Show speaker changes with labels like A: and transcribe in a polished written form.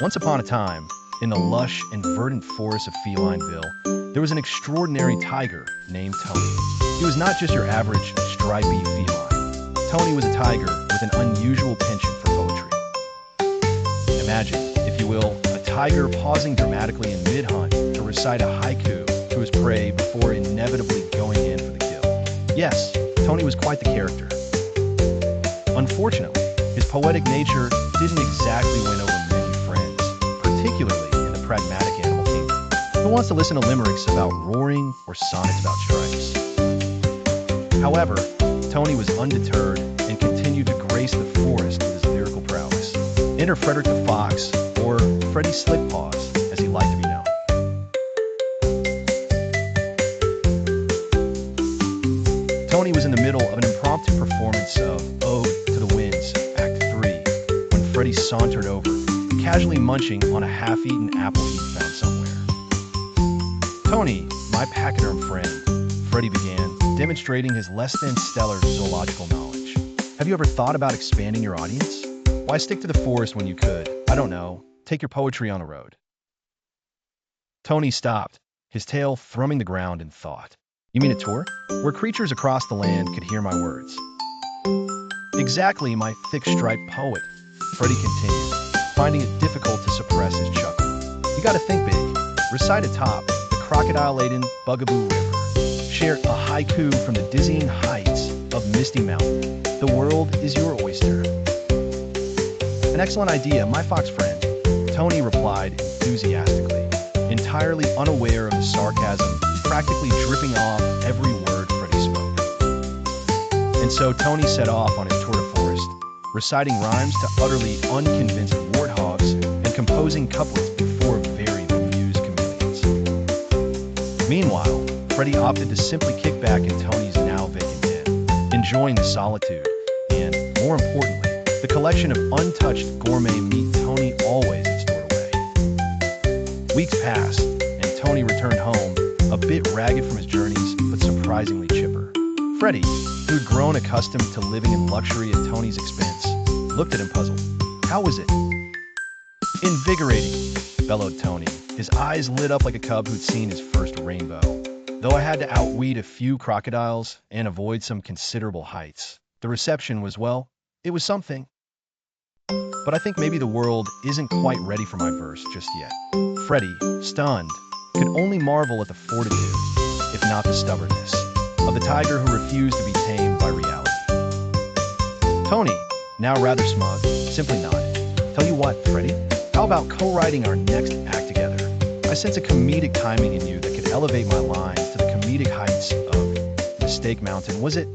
A: Once upon a time, in the lush and verdant forests of Felineville, there was an extraordinary tiger named Tony. He was not just your average stripy feline. Tony was a tiger with an unusual penchant for poetry. Imagine, if you will, a tiger pausing dramatically in mid-hunt to recite a haiku to his prey before inevitably going in for the kill. Yes, Tony was quite the character. Unfortunately, his poetic nature didn't exactly win over many friends, particularly in the pragmatic animal kingdom. Who wants to listen to limericks about roaring or sonnets about stripes? However, Tony was undeterred and continued to grace the forest with his lyrical prowess. Enter Frederick the Fox, or Freddy Slick-Paws, as he liked to be known. Tony was in the middle of an impromptu performance of Ode to the Winds, Act 3, when Freddy sauntered over, casually munching on a half-eaten apple he'd found somewhere. "Tony, my pachyderm friend," Freddy began, demonstrating his less-than-stellar zoological knowledge. "Have you ever thought about expanding your audience? Why stick to the forest when you could, I don't know, take your poetry on the road?" Tony stopped, his tail thrumming the ground in thought. "You mean a tour? Where creatures across the land could hear my words?" "Exactly, my thick-striped poet," Freddy continued, finding it difficult to suppress his chuckle. "You gotta think big. Recite atop the crocodile-laden Bugaboo River. Share a haiku from the dizzying heights of Misty Mountain. The world is your oyster." "An excellent idea, my fox friend," Tony replied enthusiastically, entirely unaware of the sarcasm practically dripping off every word Freddy spoke. And so Tony set off on his tour de forest, reciting rhymes to utterly unconvinced warthogs and composing couplets before very bemused chameleons. Meanwhile, Freddy opted to simply kick back in Tony's now vacant den, enjoying the solitude and, more importantly, the collection of untouched gourmet meat Tony always had stored away. Weeks passed, and Tony returned home, a bit ragged from his journeys, but surprisingly chipper. Freddy, who'd grown accustomed to living in luxury at Tony's expense, looked at him puzzled. "How was it?" "Invigorating," bellowed Tony, his eyes lit up like a cub who'd seen his first rainbow. "Though I had to outweed a few crocodiles and avoid some considerable heights, the reception was, well, it was something. But I think maybe the world isn't quite ready for my verse just yet." Freddy, stunned, could only marvel at the fortitude, if not the stubbornness, of the tiger who refused to be tamed by reality. Tony, now rather smug, simply nodded. "Tell you what, Freddy, how about co-writing our next act together? I sense a comedic timing in you that could elevate my lines to the comedic heights of Mistake Mountain. Was it